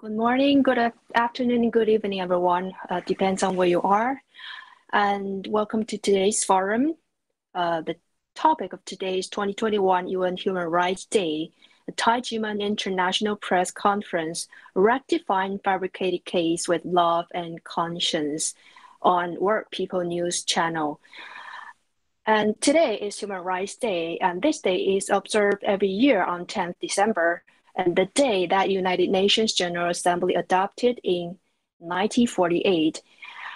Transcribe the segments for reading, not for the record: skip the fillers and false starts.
Good morning, afternoon, and good evening, everyone. Depends on where you are. And welcome to today's forum. The topic of today's 2021 UN Human Rights Day, the Taijiman International Press Conference, Rectifying Fabricated Case with Love and Conscience on World People News channel. And today is Human Rights Day, and this day is observed every year on 10th December. And the day that United Nations General Assembly adopted in 1948.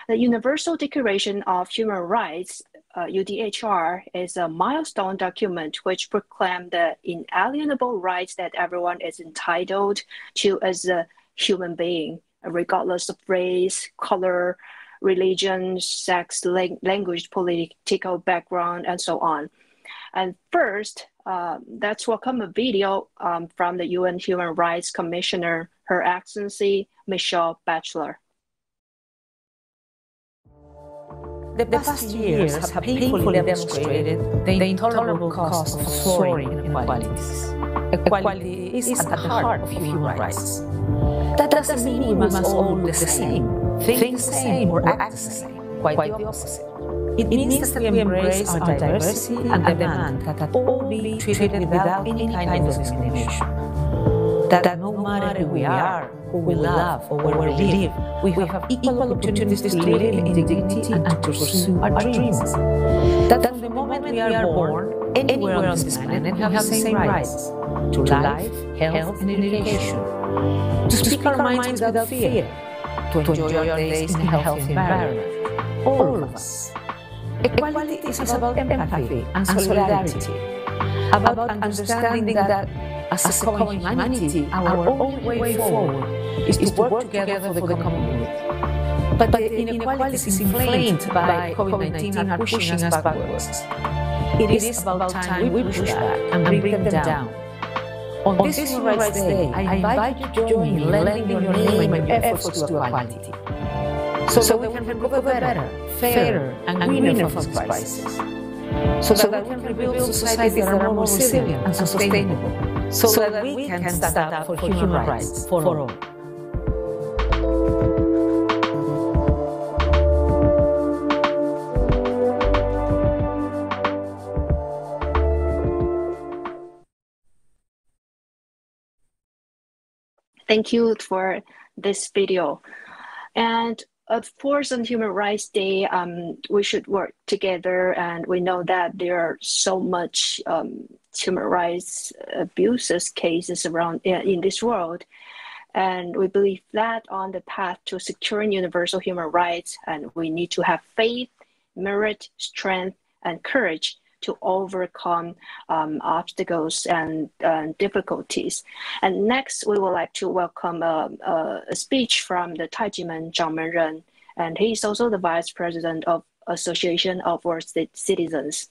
The Universal Declaration of Human Rights, UDHR, is a milestone document which proclaims the inalienable rights that everyone is entitled to as a human being, regardless of race, color, religion, sex, language, political background, and so on. And first, let's welcome a video from the UN Human Rights Commissioner, Her Excellency Michelle Bachelet. The past years have painfully demonstrated the intolerable cost of soaring inequalities. Equality is at the heart of human rights. That doesn't mean we must all look the same, think the same, or act the same. Quite the opposite. It means that we embrace our diversity and demand that all be treated without any kind of discrimination. That no matter who we are, who we love, or where we live, we have equal opportunities to live in dignity and to pursue our dreams. That from the moment we are born, anywhere on this planet, we have the same rights to life, health, and education, to speak our minds without fear, to enjoy our days in a healthy environment. All of us. Equality is about empathy and solidarity, about understanding that as a common humanity, our only way forward is to work together for the common good. But the inequalities inflamed by COVID-19 are pushing us backwards. It is about time we push back and bring them down. On this Human Rights Day, I invite you to join me in lending your name and your efforts to equality, so that we can recover better, fairer, and greener from this crisis. So that we can rebuild societies that are more resilient and sustainable. So that we can stand up for human rights for all. Thank you for this video. And of course, on Human Rights Day, we should work together, and we know that there are so much human rights abuses cases around in this world, and we believe that on the path to securing universal human rights, and we need to have faith, merit, strength, and courage to overcome obstacles and difficulties. And next, we would like to welcome a speech from the Taijiman Zhang Menren, and he is also the Vice President of Association of World Citizens.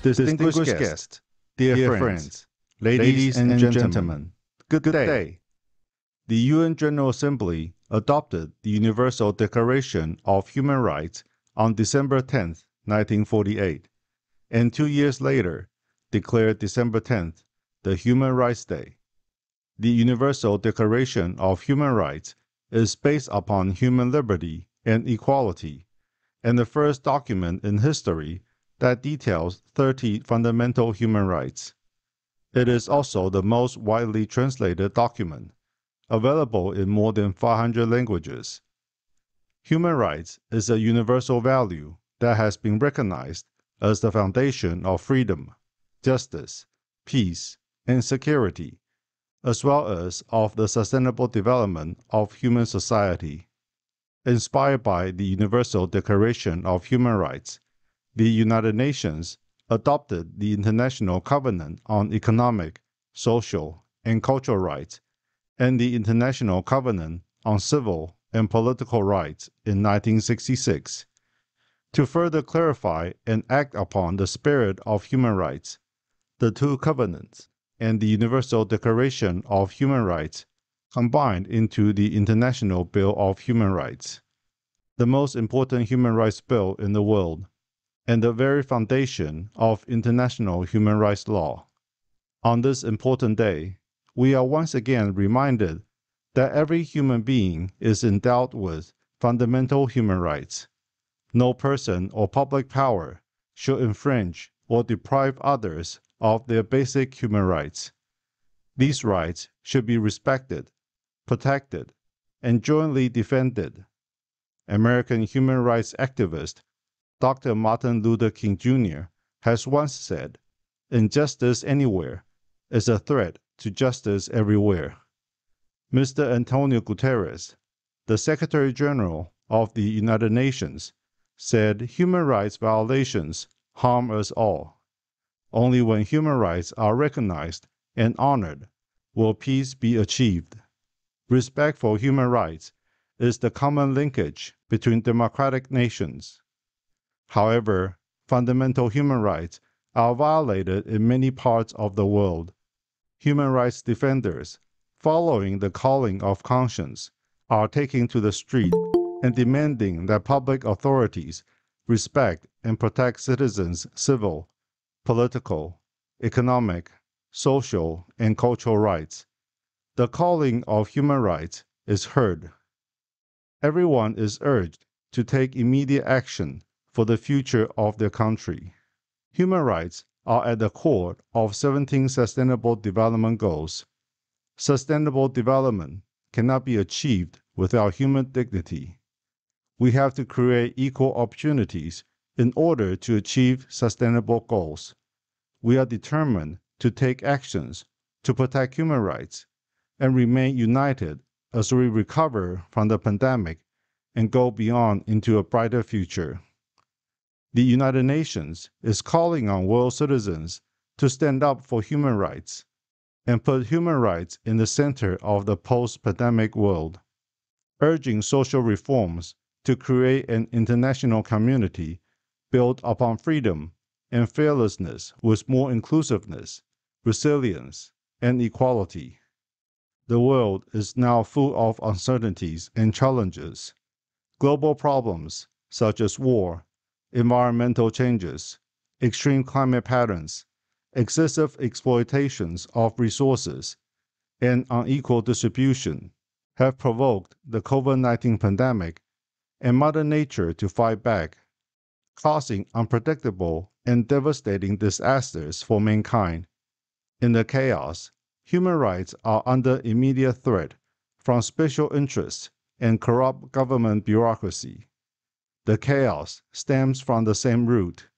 Distinguished guests, dear friends, ladies and gentlemen, good day. The UN General Assembly adopted the Universal Declaration of Human Rights on December 10, 1948, and 2 years later declared December 10th the Human Rights Day. The Universal Declaration of Human Rights is based upon human liberty and equality, and the first document in history that details 30 fundamental human rights. It is also the most widely translated document, available in more than 500 languages. Human rights is a universal value that has been recognized as the foundation of freedom, justice, peace, and security, as well as of the sustainable development of human society. Inspired by the Universal Declaration of Human Rights, the United Nations adopted the International Covenant on Economic, Social, and Cultural Rights and the International Covenant on Civil and Political Rights in 1966. To further clarify and act upon the spirit of human rights, the two covenants and the Universal Declaration of Human Rights combined into the International Bill of Human Rights. the most important human rights bill in the world, and the very foundation of international human rights law. On this important day, we are once again reminded that every human being is endowed with fundamental human rights. No person or public power should infringe or deprive others of their basic human rights. These rights should be respected, protected, and jointly defended. American human rights activist Dr. Martin Luther King Jr. has once said, "Injustice anywhere is a threat to justice everywhere." Mr. Antonio Guterres, the Secretary General of the United Nations, said human rights violations harm us all. Only when human rights are recognized and honored will peace be achieved. Respect for human rights is the common linkage between democratic nations. However, fundamental human rights are violated in many parts of the world. Human rights defenders, following the calling of conscience, are taking to the street and demanding that public authorities respect and protect citizens' civil, political, economic, social, and cultural rights. The calling of human rights is heard. Everyone is urged to take immediate action for the future of their country. Human rights are at the core of 17 Sustainable Development Goals. Sustainable development cannot be achieved without human dignity. We have to create equal opportunities in order to achieve sustainable goals. We are determined to take actions to protect human rights and remain united as we recover from the pandemic and go beyond into a brighter future. The United Nations is calling on world citizens to stand up for human rights and put human rights in the center of the post-pandemic world, urging social reforms to create an international community built upon freedom and fearlessness with more inclusiveness, resilience, and equality. The world is now full of uncertainties and challenges. Global problems such as war, environmental changes, extreme climate patterns, excessive exploitations of resources, and unequal distribution have provoked the COVID-19 pandemic and Mother Nature to fight back, causing unpredictable and devastating disasters for mankind. In the chaos, human rights are under immediate threat from special interests and corrupt government bureaucracy. The chaos stems from the same root.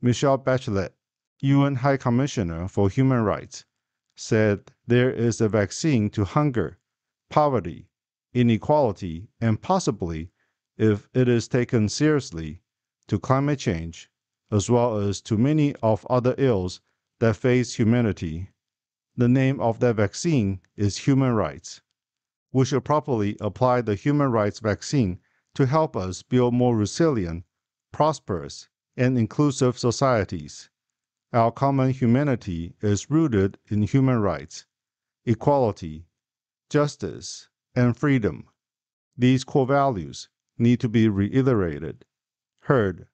Michelle Bachelet, UN High Commissioner for Human Rights, said there is a vaccine to hunger, poverty, inequality, and possibly, if it is taken seriously, to climate change, as well as to many of other ills that face humanity. The name of that vaccine is human rights. We should properly apply the human rights vaccine to help us build more resilient, prosperous, and inclusive societies. Our common humanity is rooted in human rights, equality, justice, and freedom. These core values need to be reiterated, heard,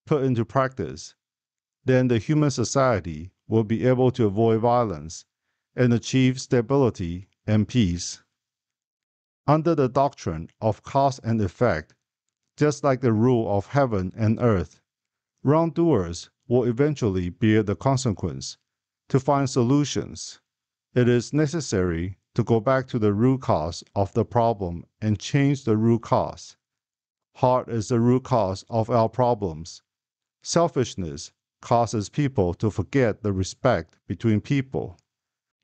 put into practice. Then the human society will be able to avoid violence and achieve stability and peace. Under the doctrine of cause and effect, just like the rule of heaven and earth, wrongdoers will eventually bear the consequence. To find solutions, it is necessary to go back to the root cause of the problem and change the root cause. Heart is the root cause of our problems. Selfishness causes people to forget the respect between people.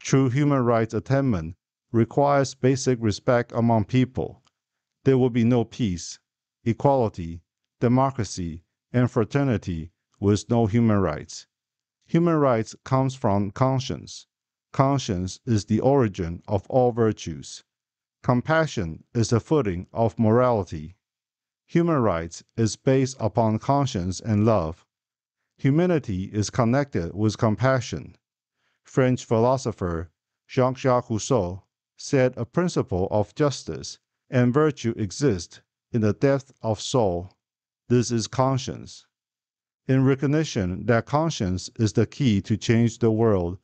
True human rights attainment requires basic respect among people. There will be no peace, equality, democracy, and fraternity with no human rights. Human rights comes from conscience. Conscience is the origin of all virtues. Compassion is the footing of morality. Human rights is based upon conscience and love. Humanity is connected with compassion. French philosopher Jean-Jacques Rousseau said a principle of justice and virtue exists in the depth of soul. This is conscience. In recognition that conscience is the key to change the world,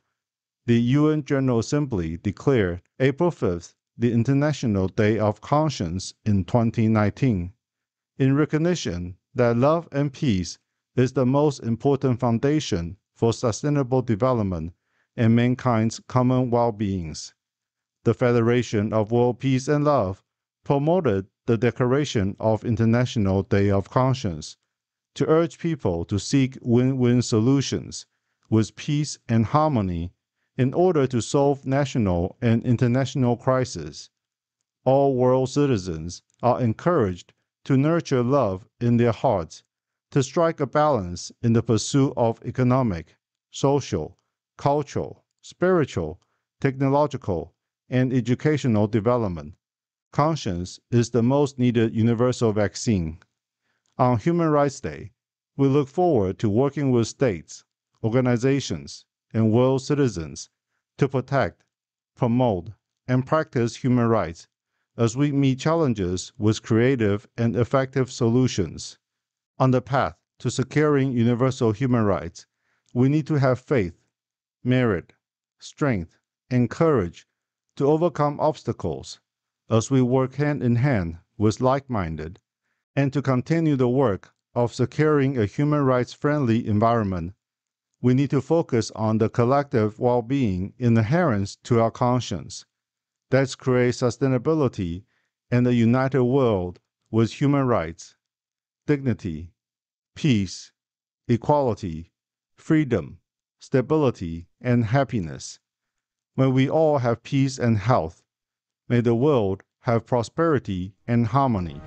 the UN General Assembly declared April 5th the International Day of Conscience in 2019. In recognition that love and peace is the most important foundation for sustainable development and mankind's common well-beings, the Federation of World Peace and Love promoted the declaration of International Day of Conscience to urge people to seek win-win solutions with peace and harmony in order to solve national and international crises. All world citizens are encouraged to nurture love in their hearts, to strike a balance in the pursuit of economic, social, cultural, spiritual, technological, and educational development. Conscience is the most needed universal vaccine. On Human Rights Day, we look forward to working with states, organizations, and world citizens to protect, promote, and practice human rights as we meet challenges with creative and effective solutions. On the path to securing universal human rights, we need to have faith, merit, strength, and courage to overcome obstacles as we work hand in hand with like-minded, and to continue the work of securing a human rights-friendly environment. We need to focus on the collective well-being inherent to our conscience. That creates sustainability and a united world with human rights, dignity, peace, equality, freedom, stability, and happiness. When we all have peace and health, may the world have prosperity and harmony.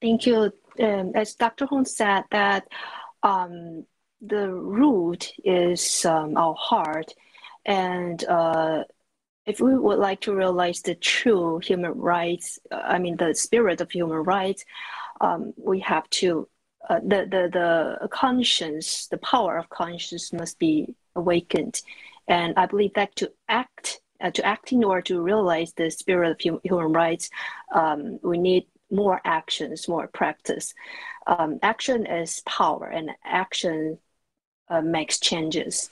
Thank you. As Dr. Hong said, that the root is our heart, and if we would like to realize the true human rights, the spirit of human rights, we have to the conscience, the power of conscience must be awakened, and I believe that to act in order to realize the spirit of human rights, we need more actions, more practice. Action is power, and action makes changes.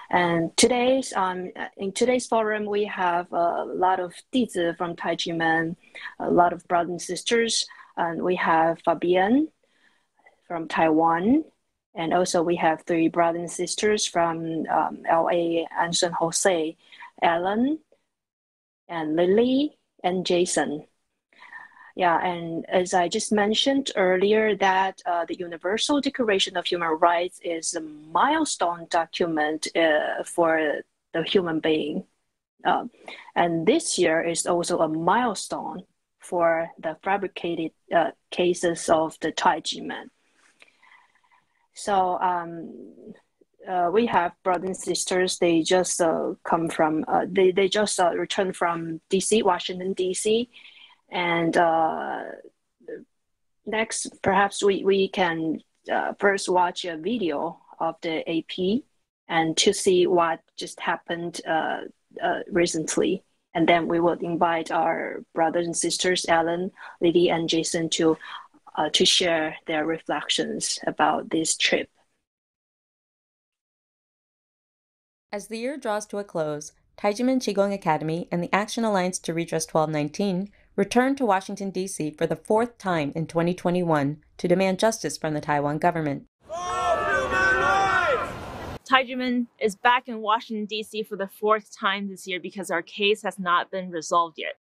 And in today's forum, we have a lot of 弟子 from Taijimen, a lot of brothers and sisters, and we have Fabian from Taiwan, and also we have 3 brothers and sisters from LA, and San Jose, Alan, and Lily, and Jason. Yeah, and as I just mentioned earlier, that the Universal Declaration of Human Rights is a milestone document for the human being. And this year is also a milestone for the fabricated cases of the Taijimen. So we have brothers and sisters. They just come from, they just returned from DC, Washington, DC. And next, perhaps we can first watch a video of the AP and to see what just happened recently. And then we will invite our brothers and sisters, Alan, Lily, and Jason, to share their reflections about this trip. As the year draws to a close, Taijimen Qigong Academy and the Action Alliance to Redress 1219 returned to Washington, D.C. for the 4th time in 2021 to demand justice from the Taiwan government. Taijimen is back in Washington, D.C. for the 4th time this year because our case has not been resolved yet.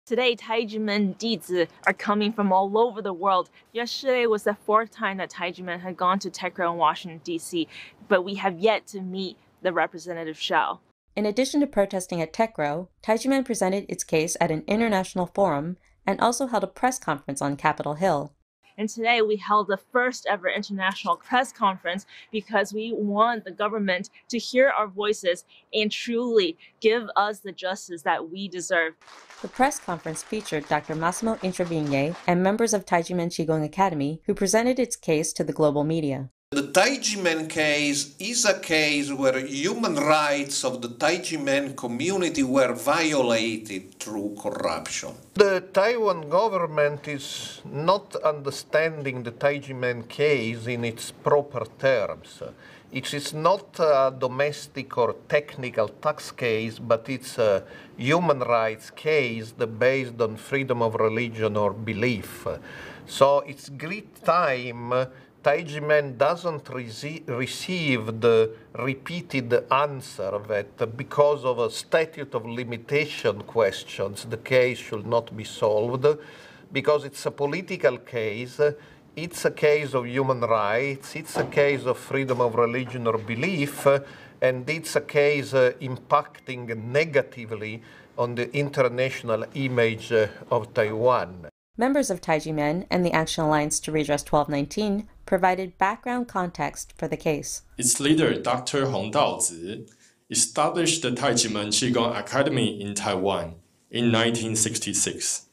Today, Taijimen 弟子 are coming from all over the world. Yesterday was the 4th time that Taijimen had gone to TECRO in Washington, D.C., but we have yet to meet the Representative Shao. In addition to protesting at TECRO, Taijimen presented its case at an international forum and also held a press conference on Capitol Hill. And today we held the first ever international press conference because we want the government to hear our voices and truly give us the justice that we deserve. The press conference featured Dr. Massimo Introvigne and members of Taijimen Qigong Academy who presented its case to the global media. The Taijimen case is a case where human rights of the Taijimen community were violated through corruption. The Taiwan government is not understanding the Taijimen case in its proper terms. It is not a domestic or technical tax case, but it's a human rights case based on freedom of religion or belief. So it's great time Taijimen doesn't receive the repeated answer that because of a statute of limitation questions, the case should not be solved, because it's a political case, it's a case of human rights, it's a case of freedom of religion or belief, and it's a case impacting negatively on the international image of Taiwan. Members of Taijimen and the Action Alliance to Redress 1219 provided background context for the case. Its leader, Dr. Hong Daozi, established the Taijimen Qigong Academy in Taiwan in 1966.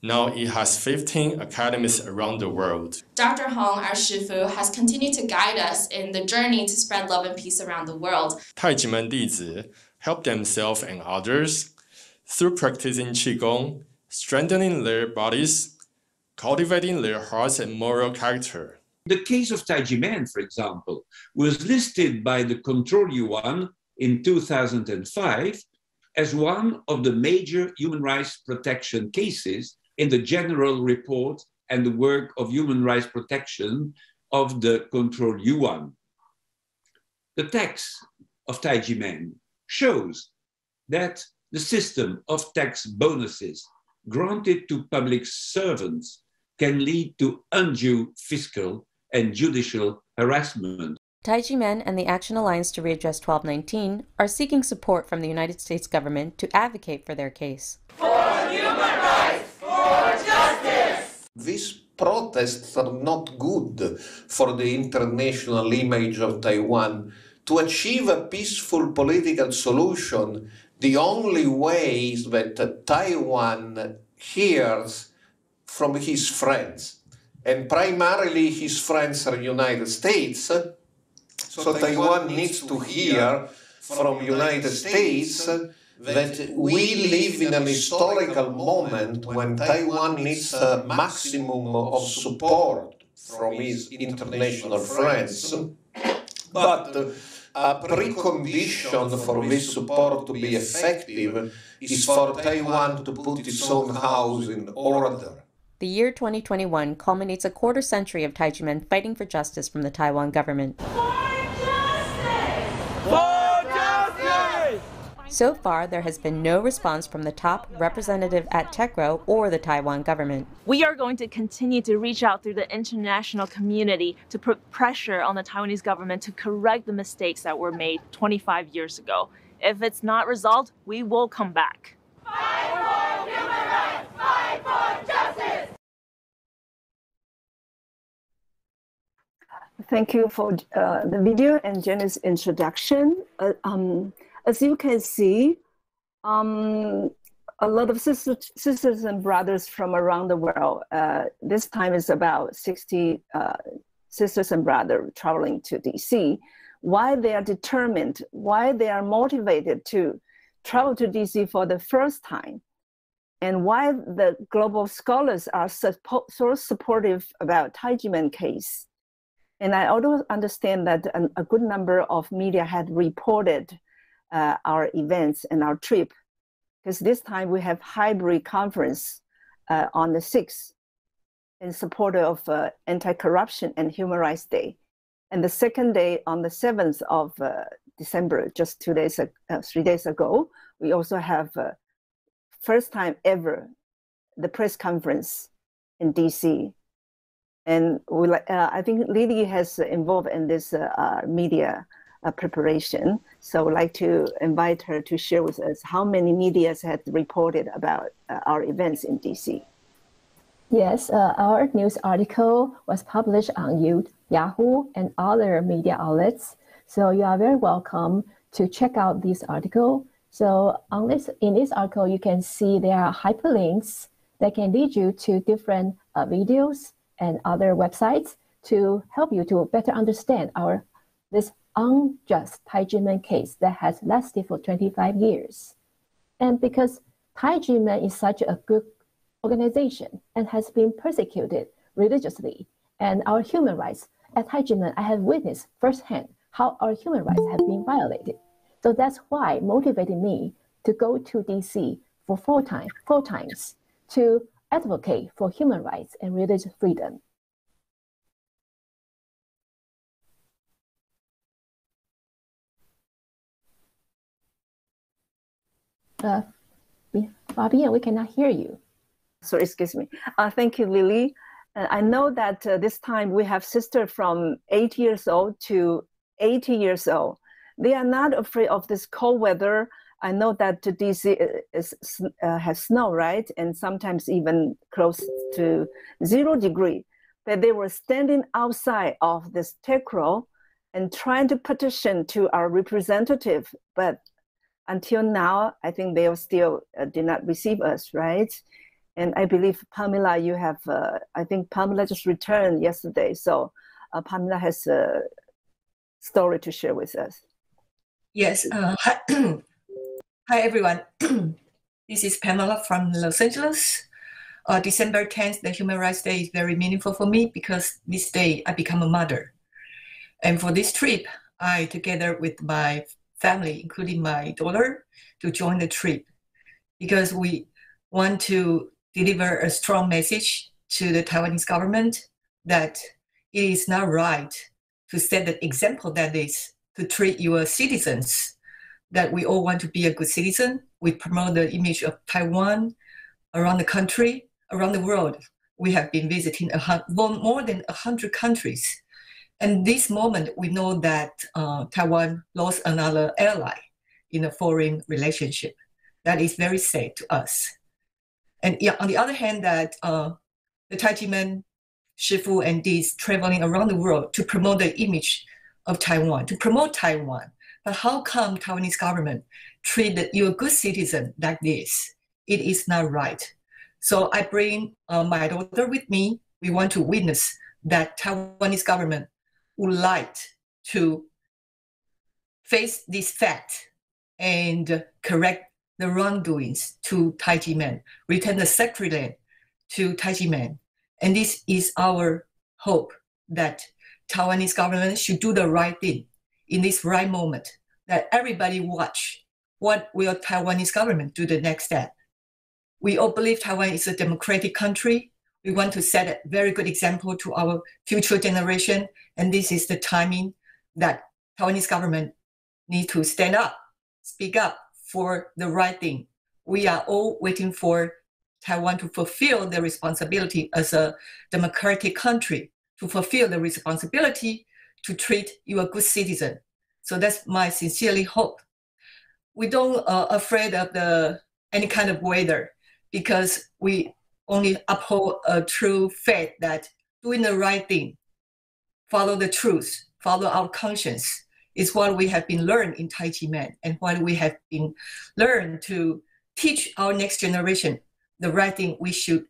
Now it has 15 academies around the world. Dr. Hong, our Shifu, has continued to guide us in the journey to spread love and peace around the world. Taijimen 弟子 help themselves and others through practicing Qigong, strengthening their bodies, cultivating their hearts and moral character. The case of Taijimen, for example, was listed by the Control Yuan in 2005 as one of the major human rights protection cases in the general report and the work of human rights protection of the Control Yuan. The text of Taijimen shows that the system of tax bonuses granted to public servants can lead to undue fiscal and judicial harassment. Taijimen and the Action Alliance to Redress 1219 are seeking support from the United States government to advocate for their case. For human rights, for justice! These protests are not good for the international image of Taiwan. To achieve a peaceful political solution, the only way is that Taiwan hears from his friends, and primarily his friends are United States. So Taiwan needs to hear from United States that we live in an historical moment when Taiwan needs a maximum of support from his international friends. But a precondition for this support to be effective is for Taiwan to put its own house in order. The year 2021 culminates a quarter century of Taijimen fighting for justice from the Taiwan government. So far, there has been no response from the top representative at TECRO or the Taiwan government. We are going to continue to reach out through the international community to put pressure on the Taiwanese government to correct the mistakes that were made 25 years ago. If it's not resolved, we will come back. Fight for human rights! Fight for justice! Thank you for the video and Jenny's introduction. As you can see, a lot of sisters and brothers from around the world. This time is about 60 sisters and brothers traveling to DC. Why they are determined, why they are motivated to travel to DC for the first time, and why the global scholars are so supportive about Taijimen case. And I also understand that a good number of media had reported our events and our trip, because this time we have hybrid conference on the 6th in support of Anti-Corruption and Human Rights Day. And the second day on the 7th of December, just 3 days ago, we also have first time ever the press conference in DC. And I think Lily has involved in this media preparation. So I would like to invite her to share with us how many medias had reported about our events in DC. Yes, our news article was published on Yahoo and other media outlets. So you are very welcome to check out this article. So in this article, you can see there are hyperlinks that can lead you to different videos and other websites to help you to better understand this unjust Taijimen case that has lasted for 25 years. And because Taijimen is such a good organization and has been persecuted religiously, and our human rights at Taijimen, I have witnessed firsthand how our human rights have been violated. So that's why motivated me to go to DC for four times to advocate for human rights and religious freedom. Fabian, we cannot hear you. Sorry, excuse me. Thank you, Lily. I know that this time we have sisters from 8 years old to 80 years old. They are not afraid of this cold weather. I know that DC has snow, right? And sometimes even close to 0 degrees. But they were standing outside of this TECRO and trying to petition to our representative. But until now, I think they still did not receive us, right? And I believe, Pamela, you have, I think Pamela just returned yesterday. So Pamela has a story to share with us. Yes. Hi, everyone. This is Pamela from Los Angeles. December 10th, the Human Rights Day is very meaningful for me because this day I become a mother. And for this trip, I, together with my family, including my daughter, to join the trip because we want to deliver a strong message to the Taiwanese government that it is not right to set the example that is to treat your citizens, that we all want to be a good citizen. We promote the image of Taiwan around the country, around the world. We have been visiting more than 100 countries. And this moment, we know that Taiwan lost another ally in a foreign relationship. That is very sad to us. And on the other hand, that the Taijimen, Shifu, and Dees traveling around the world to promote the image of Taiwan, to promote Taiwan. But how come Taiwanese government treat you a good citizen like this? It is not right. So I bring my daughter with me. We want to witness that Taiwanese government would like to face this fact and correct the wrongdoings to Taijimen, return the sacred land to Taijimen. And this is our hope that Taiwanese government should do the right thing in this right moment, that everybody watch what will Taiwanese government do the next step. We all believe Taiwan is a democratic country. We want to set a very good example to our future generation. And this is the timing that Taiwanese government need to stand up, speak up for the right thing. We are all waiting for Taiwan to fulfill the responsibility as a democratic country, to fulfill the responsibility to treat you a good citizen. So that's my sincerely hope. We don't afraid of any kind of weather because we only uphold a true faith that doing the right thing, follow the truth, follow our conscience is what we have been learned in Taijimen and what we have been learned to teach our next generation the right thing we should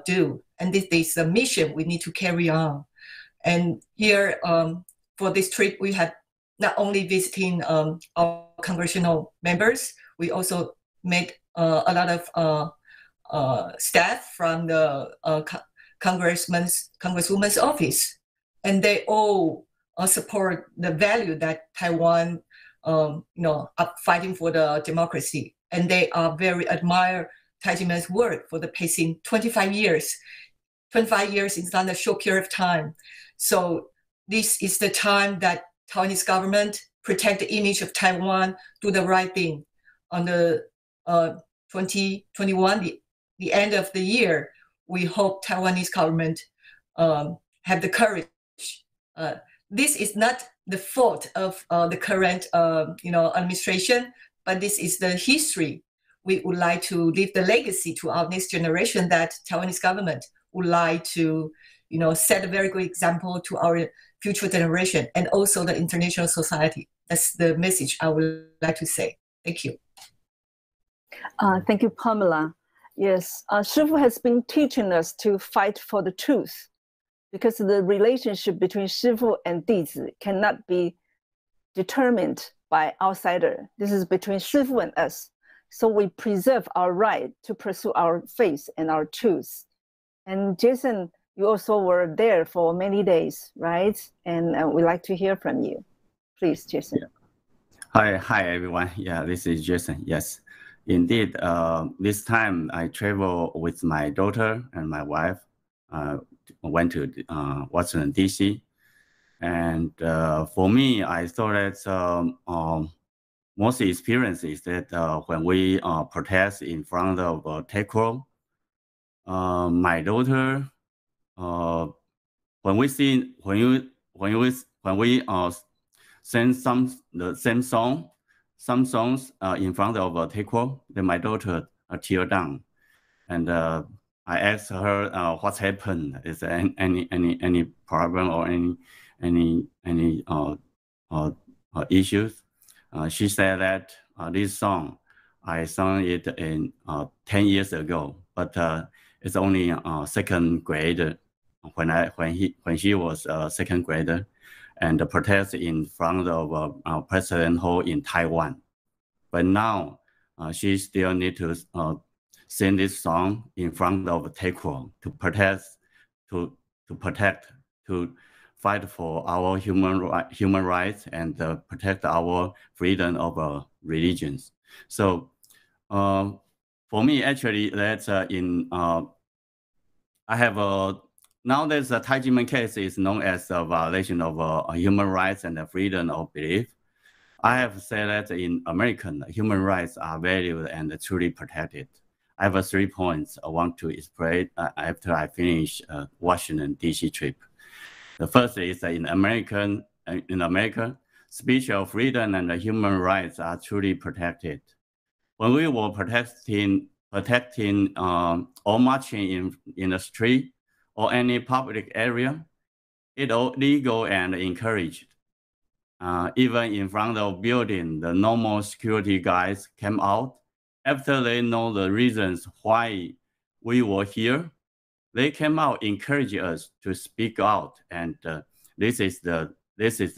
do. And this is the mission we need to carry on. And here for this trip, we have not only visiting our congressional members, we also met a lot of staff from the Congresswoman's office. And they all support the value that Taiwan, are fighting for the democracy. And they are very admire Taijimen's work for the past 25 years. 25 years is not a short period of time. So this is the time that Taiwanese government protect the image of Taiwan, do the right thing. On the 2021, the end of the year, we hope Taiwanese government have the courage. This is not the fault of the current administration, but this is the history. We would like to leave the legacy to our next generation that Taiwanese government would like to set a very good example to our future generation and also the international society. That's the message I would like to say. Thank you. Thank you, Pamela. Yes, Shifu has been teaching us to fight for the truth because the relationship between 师父 and 弟子 cannot be determined by outsider. This is between 师父 and us. So we preserve our right to pursue our faith and our truth. And Jason, you also were there for many days, right? And we'd like to hear from you. Please, Jason. Yeah. Hi, everyone. Yeah, this is Jason. Yes, indeed. This time I travel with my daughter and my wife. Went to Washington, D.C. And for me, I thought that most experience is that when we protest in front of TechCo, my daughter, when we sing the same song, some songs in front of TechCo, then my daughter tear down, and I asked her what's happened. Is there any problem or any issues? She said that this song, I sang it in 10 years ago, but it's only second grade when she was second grader, and the protest in front of President Ho in Taiwan. But now she still need to sing this song in front of TechCo to protest, to fight for our human rights and protect our freedom of religions. So for me, actually, that's I have nowadays the Taijimen case is known as a violation of human rights and the freedom of belief. I have said that in American, human rights are valued and truly protected. I have 3 points I want to explain after I finish Washington, D.C. trip. The first is that in America, speech of freedom and human rights are truly protected. When we were protecting or marching in the street or any public area, it all legal and encouraged. Even in front of building, the normal security guys came out. After they know the reasons why we were here, they came out, encouraging us to speak out, and this is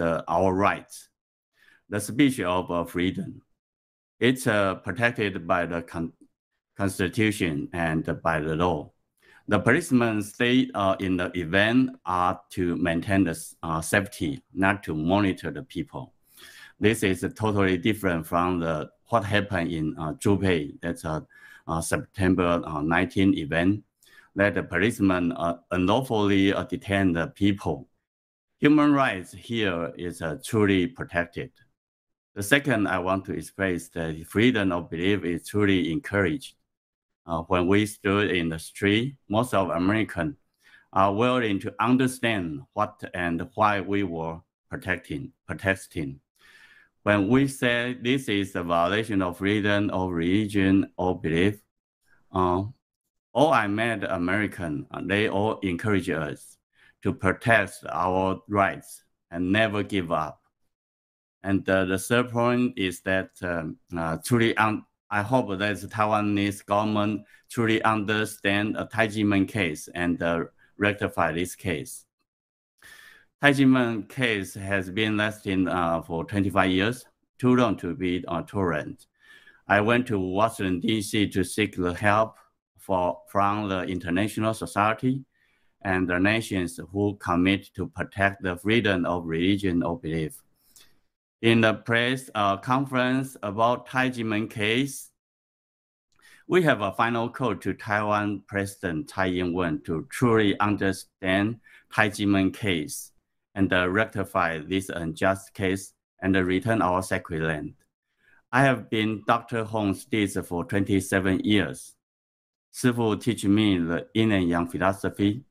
our rights. The speech of freedom. It's protected by the Constitution and by the law. The policemen stay in the event are to maintain the safety, not to monitor the people. This is totally different from what happened in Zhubei. That's a September 19 event, that the policemen unlawfully detain the people. Human rights here is truly protected. The second I want to express that freedom of belief is truly encouraged. When we stood in the street, most of Americans are willing to understand what and why we were protesting. When we say this is a violation of freedom of religion or belief, all I met Americans, they all encourage us to protect our rights and never give up. And the third point is that I hope that the Taiwanese government truly understand a Taijimen case and rectify this case. Taijimen case has been lasting for 25 years, too long to be tolerant. I went to Washington, D.C. to seek the help from the international society and the nations who commit to protect the freedom of religion or belief. In the press conference about Taijimen case, we have a final call to Taiwan President Tsai Ing-wen to truly understand Taijimen case and rectify this unjust case and return our sacred land. I have been Dr. Hong's teacher for 27 years. Sifu teach me the yin and yang philosophy,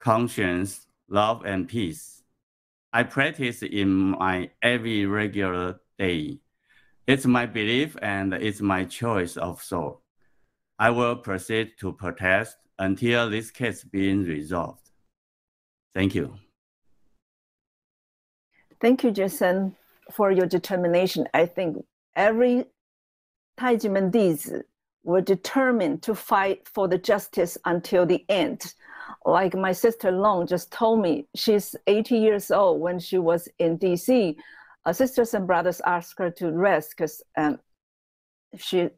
conscience, love, and peace. I practice in my every regular day. It's my belief and it's my choice of soul. I will proceed to protest until this case being resolved. Thank you. Thank you, Jason, for your determination. I think every Taijimen Dizi were determined to fight for the justice until the end. Like my sister Long just told me, she's 80 years old. When she was in DC, sisters and brothers asked her to rest because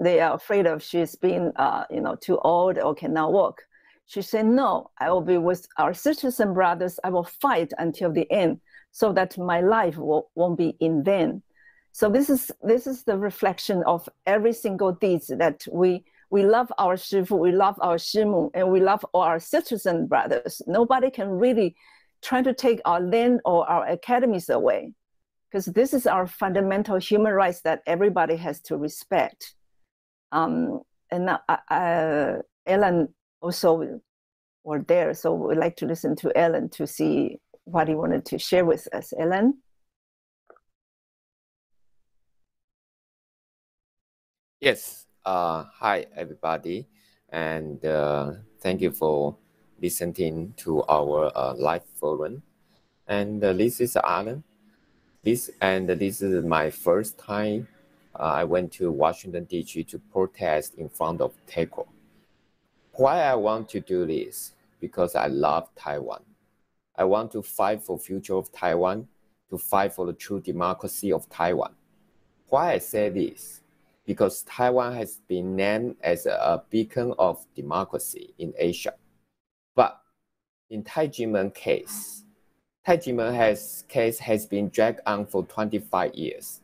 they are afraid of she's being too old or cannot walk. She said, no, I will be with our sisters and brothers. I will fight until the end so that my life won't be in vain. So this is the reflection of every single deeds that we love our Shifu, we love our Shimu, and we love all our sisters and brothers. Nobody can really try to take our land or our academies away, because this is our fundamental human rights that everybody has to respect. And Ellen also were there, so we'd like to listen to Ellen to see what he wanted to share with us. Ellen? Yes. Hi, everybody, and thank you for listening to our live forum. And this is Alan. This is my first time I went to Washington, D.C. to protest in front of TECO. Why I want to do this? Because I love Taiwan. I want to fight for the future of Taiwan, to fight for the true democracy of Taiwan. Why I say this? Because Taiwan has been named as a beacon of democracy in Asia. But in Taijimen case, case has been dragged on for 25 years.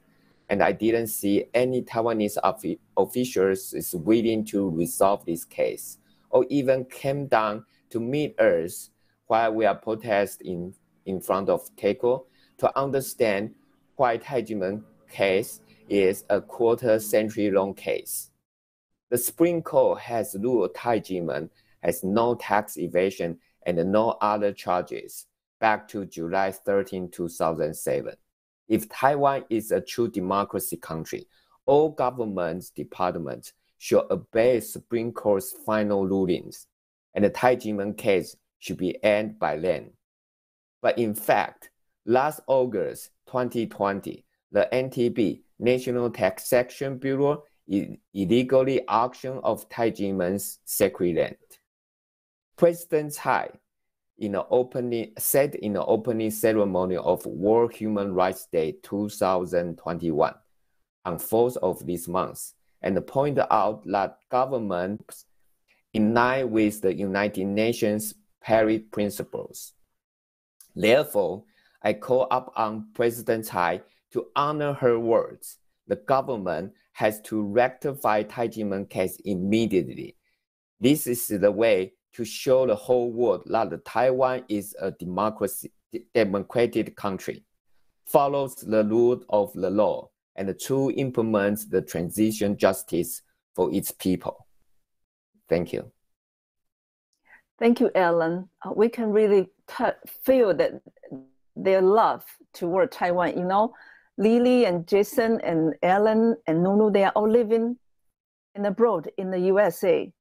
And I didn't see any Taiwanese officials is willing to resolve this case, or even came down to meet us while we are protesting in front of TECO to understand why Taijimen case is a quarter-century-long case. The Supreme Court has ruled Taijimen has no tax evasion and no other charges back to July 13, 2007. If Taiwan is a true democracy country, all government departments should obey Supreme Court's final rulings, and the Taijimen case should be ended by then. But in fact, last August 2020, the NTB, National Taxation Bureau, illegally auctioned of Taijimen's sacred land. President Tsai said in the opening ceremony of World Human Rights Day 2021 on 4th of this month, and pointed out that governments in line with the United Nations Paris principles. Therefore, I call up on President Tsai to honor her words. The government has to rectify Taijimen case immediately. This is the way to show the whole world that Taiwan is a democratic country, follows the rule of the law, and to implement the transition justice for its people. Thank you. Thank you, Ellen. We can really feel that their love toward Taiwan. You know, Lily and Jason and Ellen and Nunu, they are all living abroad in the USA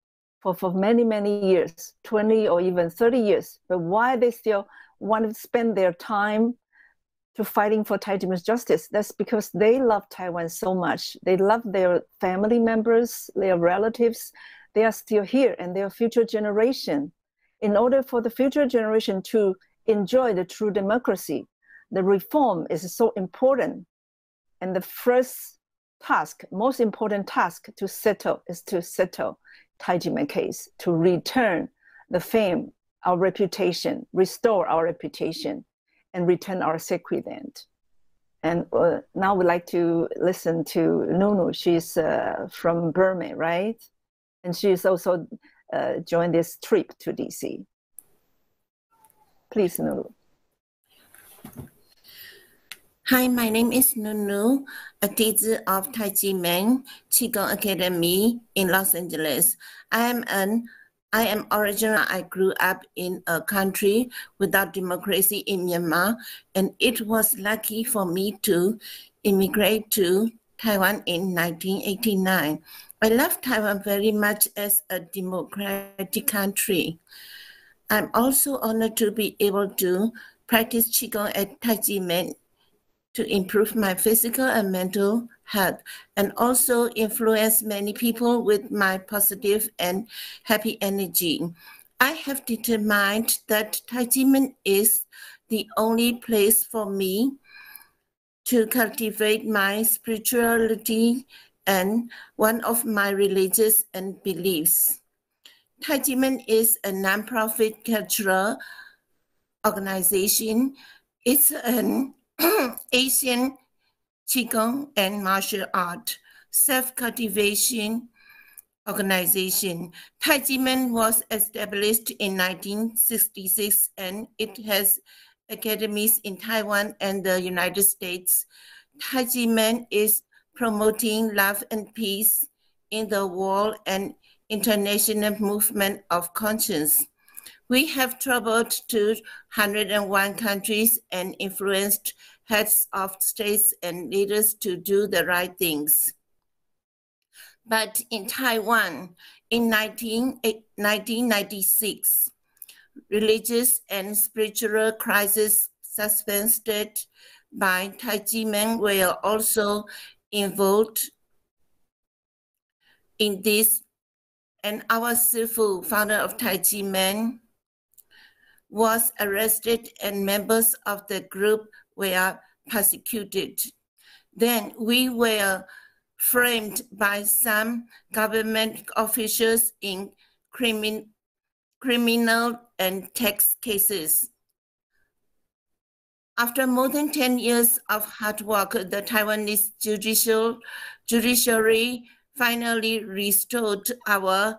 for many, many years, 20 or even 30 years. But why they still want to spend their time to fighting for Taijimen's justice? That's because they love Taiwan so much. They love their family members, their relatives. They are still here, and their future generation. In order for the future generation to enjoy the true democracy, the reform is so important. And the first task, most important task to settle is to settle Taijimen case, to return the fame, our reputation, restore our reputation, and return our sacred land. And now we'd like to listen to Nunu. She's from Burma, right? And she's also joined this trip to DC. Please, Nunu. Hi, my name is Nunu, a teacher of Taijimen Qigong Academy in Los Angeles. I am original. I grew up in a country without democracy in Myanmar, and it was lucky for me to immigrate to Taiwan in 1989. I love Taiwan very much as a democratic country. I'm also honored to be able to practice Qigong at Taijimen to improve my physical and mental health, and also influence many people with my positive and happy energy. I have determined that Taijimen is the only place for me to cultivate my spirituality and one of my religious and beliefs. Taijimen is a nonprofit cultural organization. It's an Asian Qigong and martial art self-cultivation organization. Taijimen was established in 1966 and it has academies in Taiwan and the United States. Taijimen is promoting love and peace in the world and international movement of conscience. We have traveled to 101 countries and influenced heads of states and leaders to do the right things. But in Taiwan, in 1996, religious and spiritual crises suspended by Taijimen were also involved in this, and our Sifu, founder of Taijimen, was arrested and members of the group were persecuted. Then we were framed by some government officials in criminal and tax cases. After more than 10 years of hard work, the Taiwanese judiciary finally restored our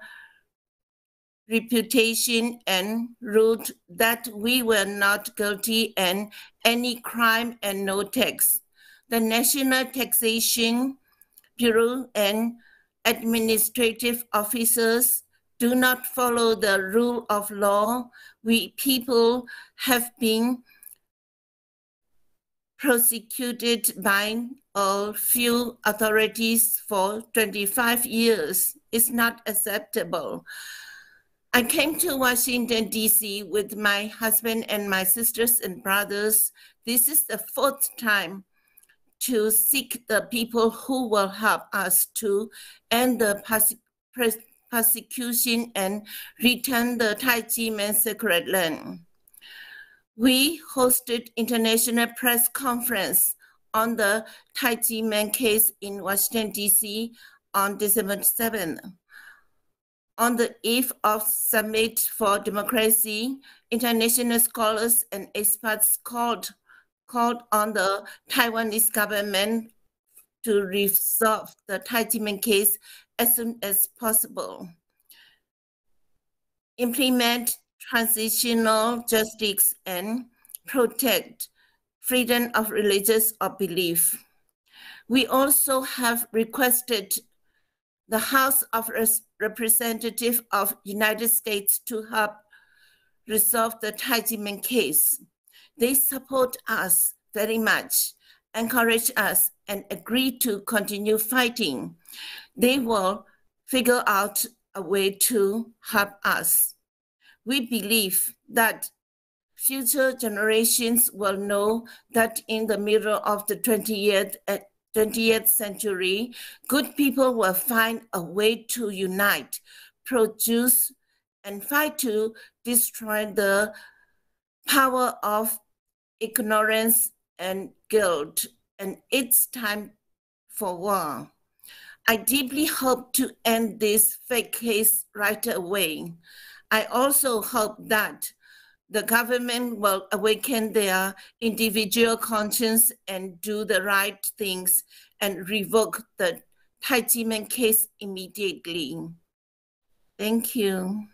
reputation and ruled that we were not guilty in any crime and no tax. The National Taxation Bureau and administrative officers do not follow the rule of law. We people have been prosecuted by a few authorities for 25 years. It's not acceptable. I came to Washington, D.C. with my husband and my sisters and brothers. This is the fourth time to seek the people who will help us to end the persecution and return the Taijimen sacred land. We hosted international press conference on the Taijimen case in Washington, D.C. on December 7th. On the eve of Summit for Democracy, international scholars and experts called on the Taiwanese government to resolve the Taijimen case as soon as possible, implement transitional justice, and protect freedom of religious or belief. We also have requested the House of Representatives of United States to help resolve the Taijimen case. They support us very much, encourage us, and agree to continue fighting. They will figure out a way to help us. We believe that future generations will know that in the middle of the 20th century, good people will find a way to unite, produce, and fight to destroy the power of ignorance and guilt, and it's time for war. I deeply hope to end this fake case right away. I also hope that the government will awaken their individual conscience and do the right things and revoke the Taijimen case immediately. Thank you.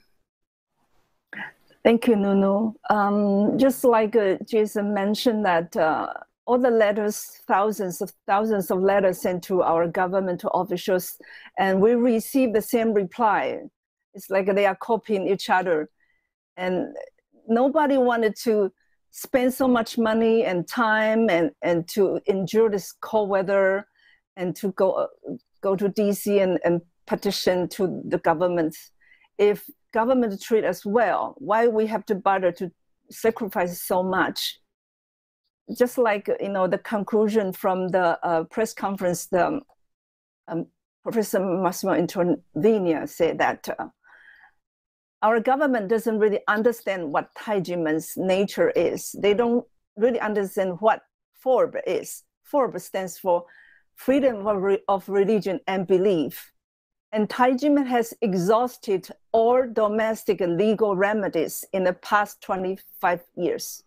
Thank you, Nunu. Just like Jason mentioned that all the letters, thousands of letters sent to our government officials, and we received the same reply. It's like they are copying each other. And nobody wanted to spend so much money and time and to endure this cold weather and to go to DC and petition to the government. If government treat us well, why we have to bother to sacrifice so much? Just like, the conclusion from the press conference, the Professor Massimo Intervenia said that our government doesn't really understand what Taijimen's nature is. They don't really understand what FORB is. FORB stands for Freedom of Religion and Belief. And Taijimen has exhausted all domestic legal remedies in the past 25 years.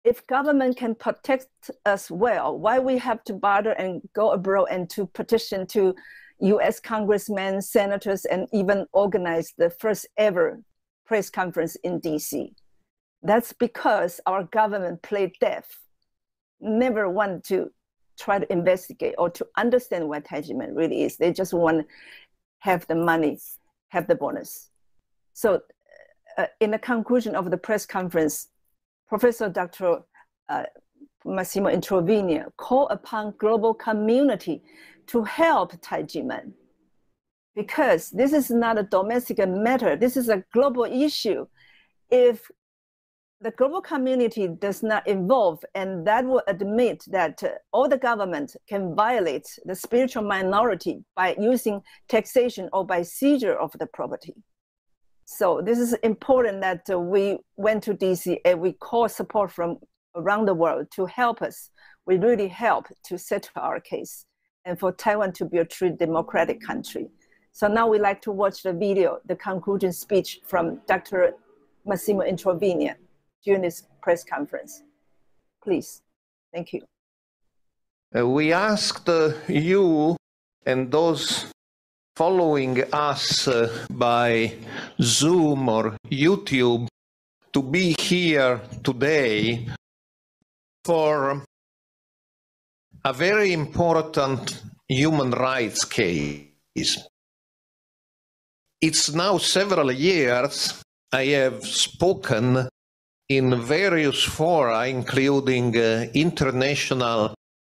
If government can protect us well, why we have to bother and go abroad and to petition to US congressmen, senators, and even organize the first ever press conference in DC? That's because our government played deaf, never want to try to investigate or to understand what Taijimen really is. They just want to have the money, have the bonus. So in the conclusion of the press conference, Professor Dr. Massimo Introvigne called upon global community to help Taijimen, because this is not a domestic matter. This is a global issue. If the global community does not involve, and that will admit that all the government can violate the spiritual minority by using taxation or by seizure of the property. So this is important that we went to DC and we call support from around the world to help us. We really help to settle our case and for Taiwan to be a true democratic country. So now we like to watch the video, the conclusion speech from Dr. Massimo Introvigne during this press conference. Please, thank you. We asked you and those following us by Zoom or YouTube to be here today for a very important human rights case. It's now several years I have spoken in various fora, including international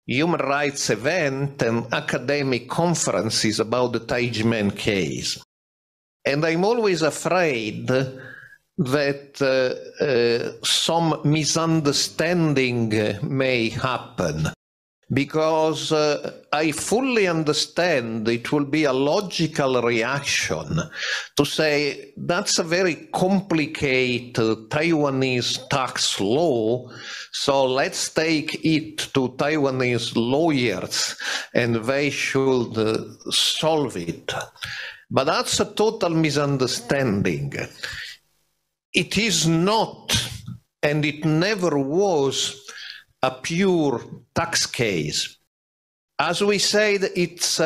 human rights events and academic conferences about the Taijimen case. And I'm always afraid that some misunderstanding may happen, because I fully understand it will be a logical reaction to say that's a very complicated Taiwanese tax law, so let's take it to Taiwanese lawyers and they should solve it. But that's a total misunderstanding. It is not, and it never was, a pure tax case. As we said, it's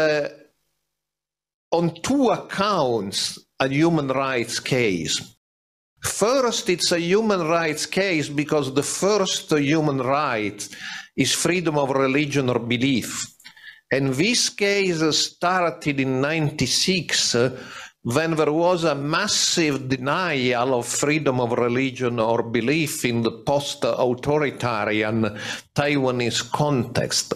on two accounts a human rights case. First, it's a human rights case because the first human right is freedom of religion or belief. And this case started in 1996 when there was a massive denial of freedom of religion or belief in the post-authoritarian Taiwanese context.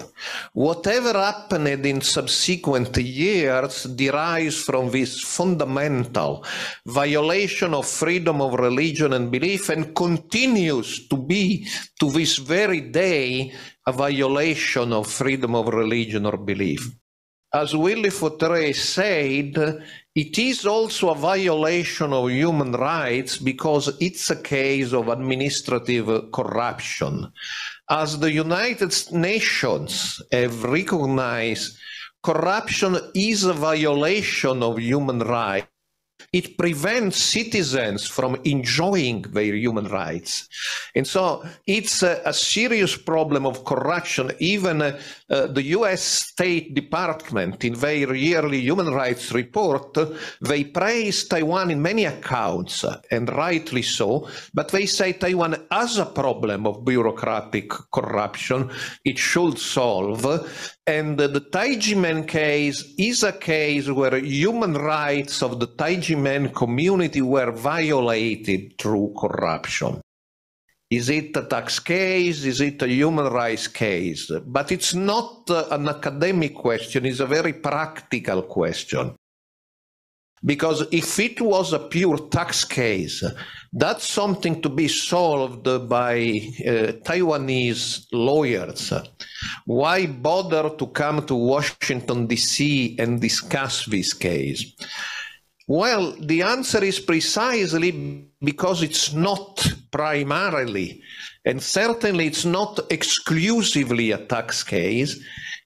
Whatever happened in subsequent years derives from this fundamental violation of freedom of religion and belief, and continues to be, to this very day, a violation of freedom of religion or belief. As Willy Fautré said, it is also a violation of human rights because it's a case of administrative corruption. As the United Nations have recognized, corruption is a violation of human rights. It prevents citizens from enjoying their human rights. And so it's a serious problem of corruption. Even the US State Department, in their yearly human rights report, they praise Taiwan in many accounts, and rightly so, but they say Taiwan has a problem of bureaucratic corruption it should solve. And the Taijimen case is a case where human rights of the Taijimen community were violated through corruption. Is it a tax case? Is it a human rights case? But it's not an academic question, it's a very practical question. Because if it was a pure tax case, that's something to be solved by Taiwanese lawyers. Why bother to come to Washington, D.C. and discuss this case? Well, the answer is precisely because it's not primarily, and certainly it's not exclusively a tax case.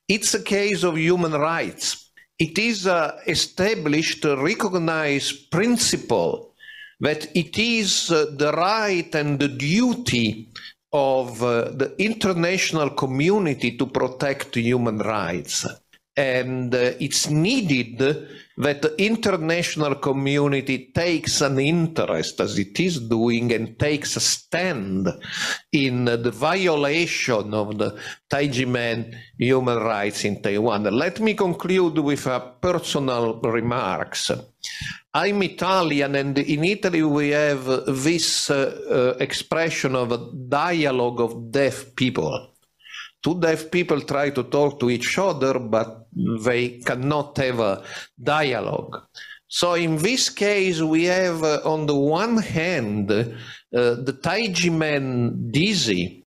It's a case of human rights. It is an established, recognized principle that it is the right and the duty of the international community to protect human rights. And it's needed that the international community takes an interest, as it is doing, and takes a stand in the violation of the Taijimen human rights in Taiwan. Let me conclude with a personal remarks. I'm Italian, and in Italy we have this expression of a dialogue of deaf people. Two deaf people try to talk to each other, but they cannot have a dialogue. So in this case, we have, on the one hand, the Taijimen dizzy.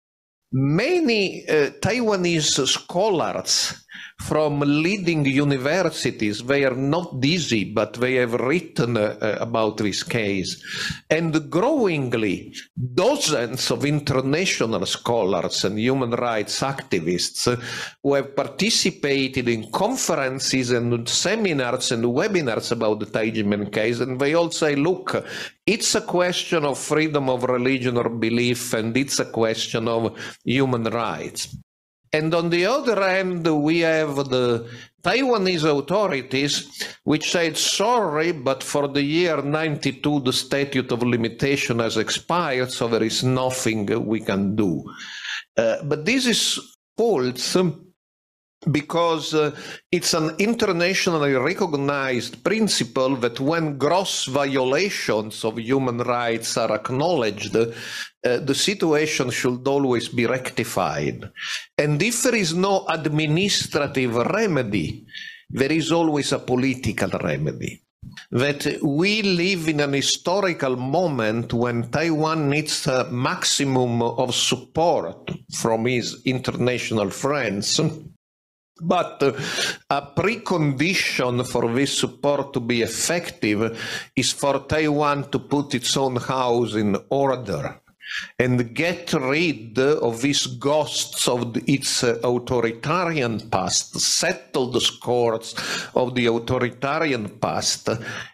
Many Taiwanese scholars from leading universities, they are not dizzy, but they have written about this case. And growingly, dozens of international scholars and human rights activists who have participated in conferences and seminars and webinars about the Taijimen case, and they all say, look, it's a question of freedom of religion or belief, and it's a question of human rights. And on the other hand, we have the Taiwanese authorities which said, sorry, but for the year 92, the statute of limitation has expired, so there is nothing we can do. But this is false, because it's an internationally recognized principle that when gross violations of human rights are acknowledged, the situation should always be rectified. And if there is no administrative remedy, there is always a political remedy. That we live in an historical moment when Taiwan needs a maximum of support from its international friends. But a precondition for this support to be effective is for Taiwan to put its own house in order and get rid of these ghosts of its authoritarian past, settle the scores of the authoritarian past,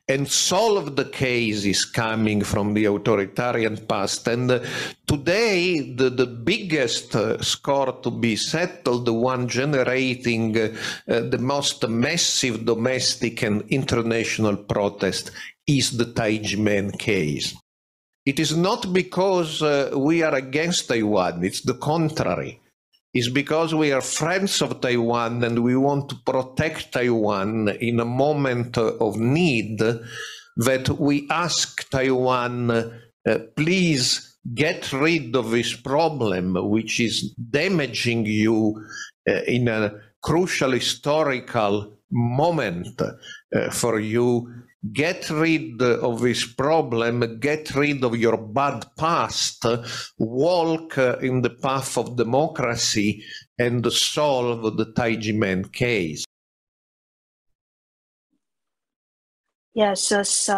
and solve the cases coming from the authoritarian past. And today, the biggest score to be settled, the one generating the most massive domestic and international protest, is the Taijimen case. It is not because we are against Taiwan, it's the contrary. It's because we are friends of Taiwan and we want to protect Taiwan in a moment of need, that we ask Taiwan, please get rid of this problem, which is damaging you in a crucial historical moment for you. Get rid of this problem, get rid of your bad past, walk in the path of democracy, and solve the Taijimen case. Yes, as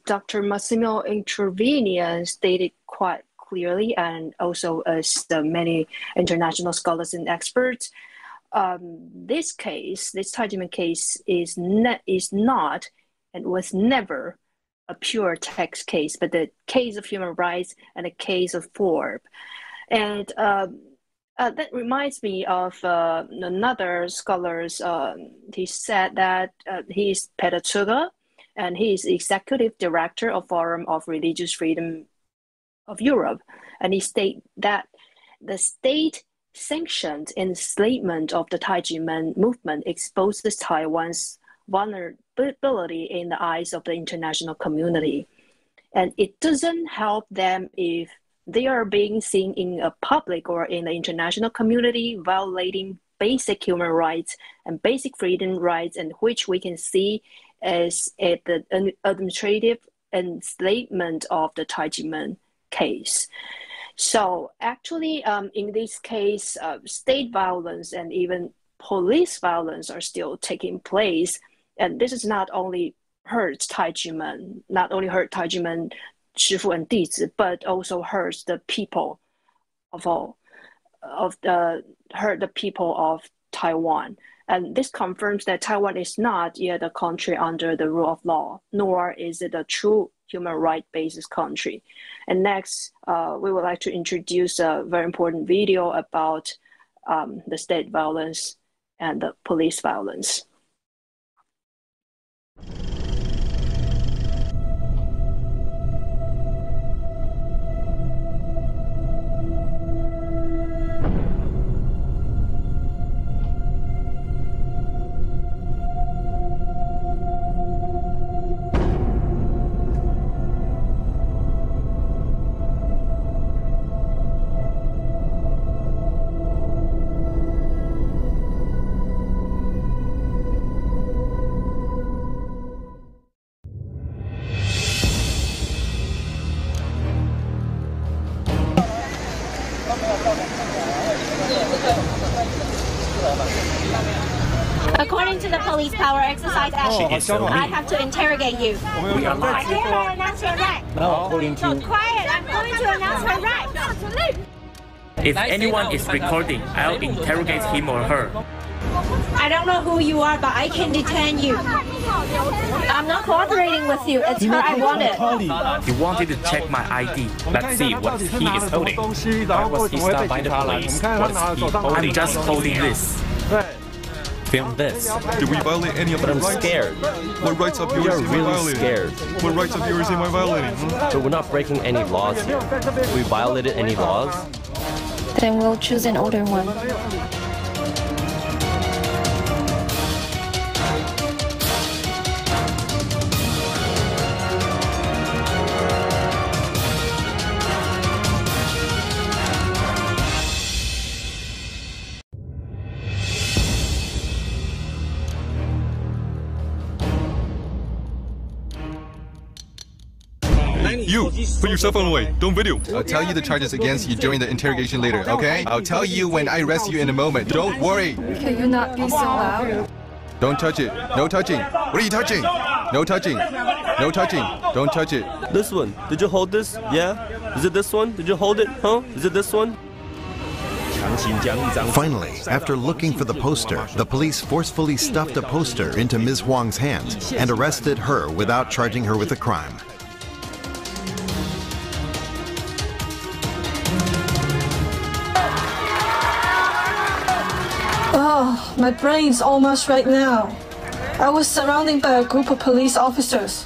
Dr. Massimo Intervenia stated quite clearly, and also as many international scholars and experts, this case, this Taijimen case, is not and was never a pure tax case, but the case of human rights and a case of fraud. And that reminds me of another scholar. He said that he's Peter Tsuga, and he's executive director of Forum of Religious Freedom of Europe. And he stated that the state-sanctioned enslavement of the Taijimen movement exposes Taiwan's vulnerability in the eyes of the international community. And it doesn't help them if they are being seen in a public or in the international community violating basic human rights and basic freedom rights, and which we can see as the administrative enslavement of the Taijimen case. So actually, in this case, state violence and even police violence are still taking place. And this is not only hurts Taijimen, not only hurt Taijimen, 师父 and 弟子, but also hurts the people hurt the people of Taiwan. And this confirms that Taiwan is not yet a country under the rule of law, nor is it a true human rights-based country. And next, we would like to introduce a very important video about the state violence and the police violence. According to the Police Power Exercise Act, I have to interrogate you. I hereby announce your right. Now, according to... So quiet, I'm going to announce her right. If anyone is recording, I'll interrogate him or her. I don't know who you are, but I can detain you. I'm not cooperating with you. It's her I wanted. He wanted to check my ID. Let's see what he is holding. Why was he stopped by the police? What is he holding? I'm just holding this. Film this. Did we violate any of the rights? I'm scared. What rights of yours am I violating? Scared. What rights of yours am I violating? But we're not breaking any laws here. We violated any laws? Then we'll choose an older one. You, put your cell phone away. Don't video. I'll tell you the charges against you during the interrogation later, okay? I'll tell you when I arrest you in a moment. Don't worry. Can you not be so loud? Don't touch it. No touching. What are you touching? No touching. No touching. Don't touch it. This one. Did you hold this? Yeah? Is it this one? Did you hold it? Huh? Is it this one? Finally, after looking for the poster, the police forcefully stuffed a poster into Ms. Huang's hands and arrested her without charging her with a crime. Oh, my brain's almost right now. I was surrounded by a group of police officers.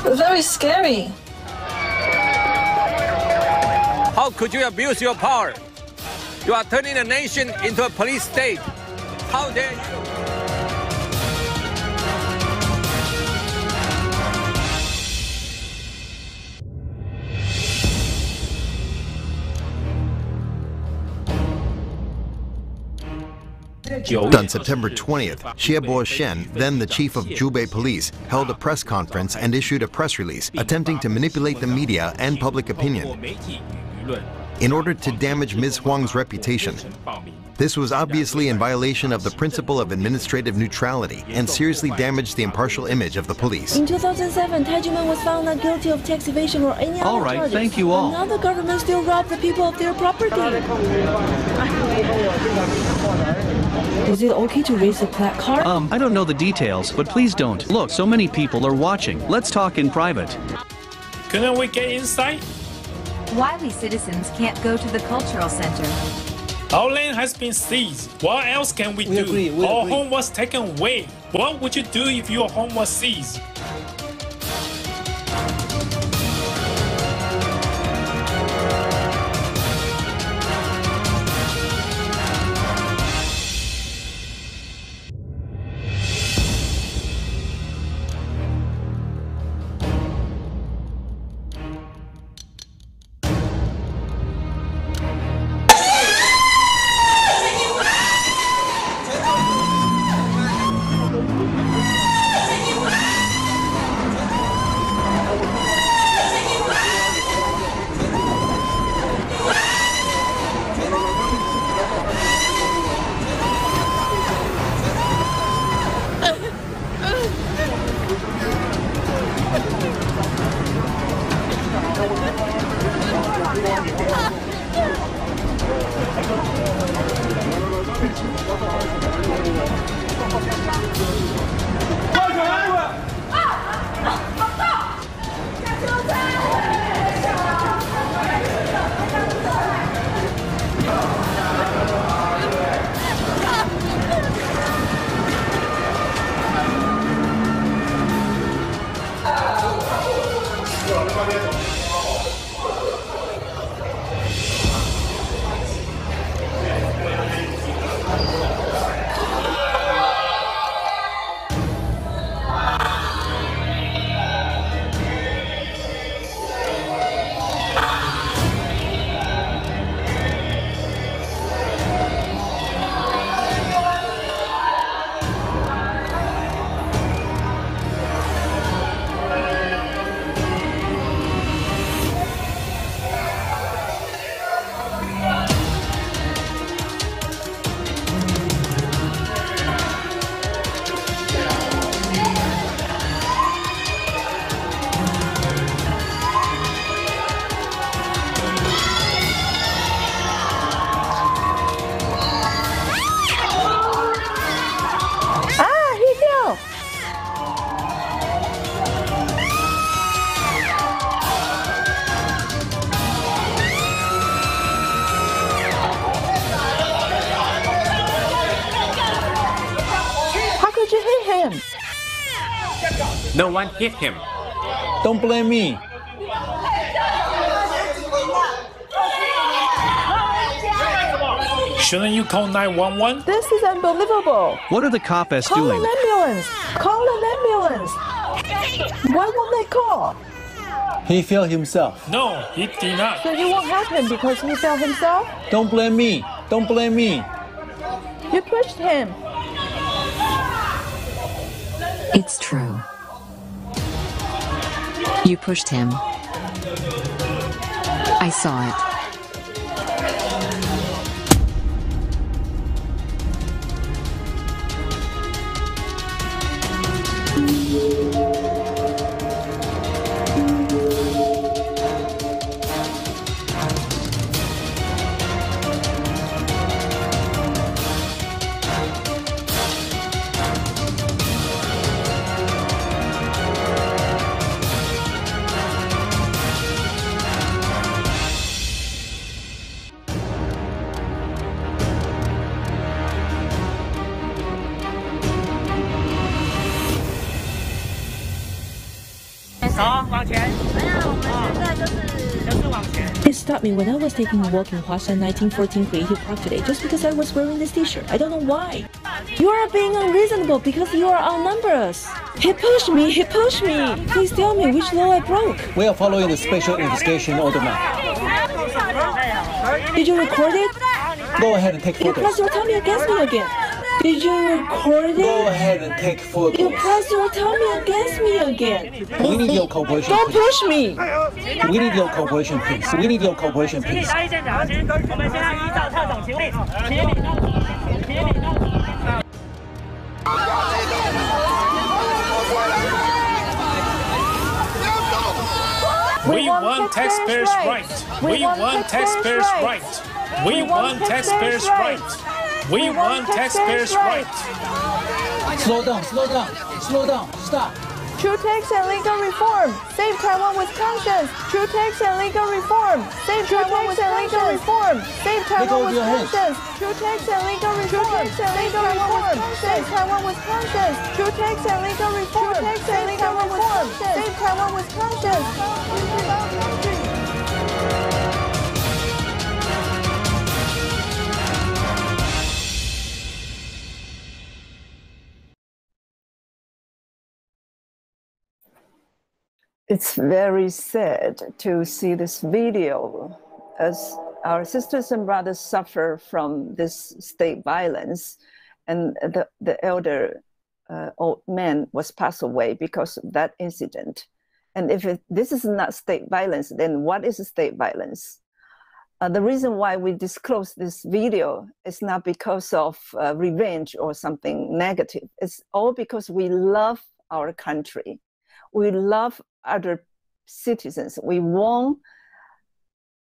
Very scary. How could you abuse your power? You are turning the nation into a police state. How dare you? On September 20th, Xie Bo-shen, then the chief of Zhubei Police, held a press conference and issued a press release attempting to manipulate the media and public opinion in order to damage Ms. Huang's reputation. This was obviously in violation of the principle of administrative neutrality and seriously damaged the impartial image of the police. In 2007, Taijimen was found not guilty of tax evasion or any other charges. Thank you all. But now the government still robs the people of their property. Is it okay to raise a placard? I don't know the details, but please don't. Look, so many people are watching. Let's talk in private. Couldn't we get inside? Why we citizens can't go to the cultural center? Our land has been seized. What else can we do? Our home was taken away. What would you do if your home was seized? him. No one hit him. Don't blame me. Shouldn't you call 911? This is unbelievable. What are the coppers Call doing? an ambulance. Call an ambulance. Why won't they call? He fell himself. No, he did not. So you won't help him because he fell himself? Don't blame me. Don't blame me. You pushed him. It's true. You pushed him. I saw it. It stopped me when I was taking a walk in Huashan 1914 Creative Park today just because I was wearing this t-shirt. I don't know why. You are being unreasonable because you are outnumbered us. He pushed me, he pushed me. Please tell me which law I broke. We are following the special investigation order now. Did you record it? Go ahead and take You photos. pressed your tummy against me again. Did you record it? Go ahead and take photos. You pressed your tummy against me again. We need your cooperation. Don't please. push me. We need your cooperation, please. We need your cooperation, please. We want taxpayers' right. We want taxpayers' right. We want taxpayers' right. We want taxpayers' right. Slow down, slow down, slow down, stop. True tax and legal reform. Save Taiwan with conscience. True tax and legal reform. Save Taiwan with legal reform. Save Taiwan with conscience. True tax and legal reform. Save Taiwan with conscience. Save Taiwan with conscience. True tax and legal reform. True tax and legal reform. Save Taiwan with conscience. It's very sad to see this video as our sisters and brothers suffer from this state violence, and the elder old man was passed away because of that incident. And if this is not state violence, then what is state violence? The reason why we disclose this video is not because of revenge or something negative. It's all because we love our country. We love other citizens. We want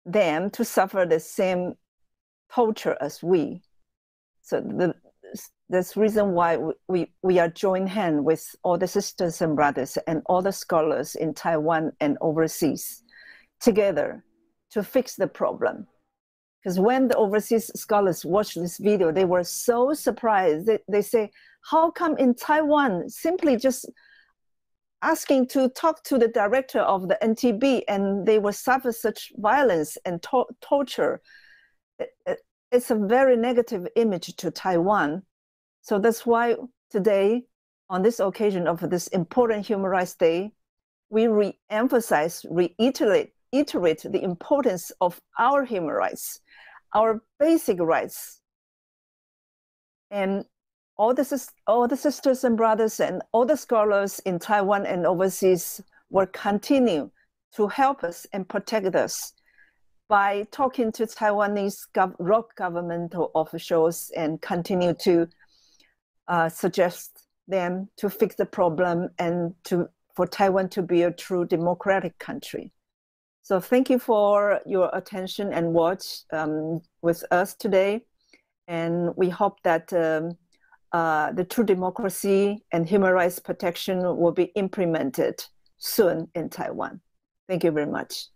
them to suffer the same torture as we. So that's the reason why we are joined hand with all the sisters and brothers and all the scholars in Taiwan and overseas together to fix the problem. Because when the overseas scholars watched this video, they were so surprised. They say, how come in Taiwan, simply just asking to talk to the director of the NTB and they will suffer such violence and torture? It's a very negative image to Taiwan. So that's why today, on this occasion of this important Human Rights Day, we re-emphasize, reiterate the importance of our human rights, our basic rights. And all the sisters and brothers and all the scholars in Taiwan and overseas will continue to help us and protect us by talking to Taiwanese governmental officials and continue to suggest them to fix the problem and for Taiwan to be a true democratic country. So thank you for your attention and watch with us today. And we hope that the true democracy and human rights protection will be implemented soon in Taiwan. Thank you very much.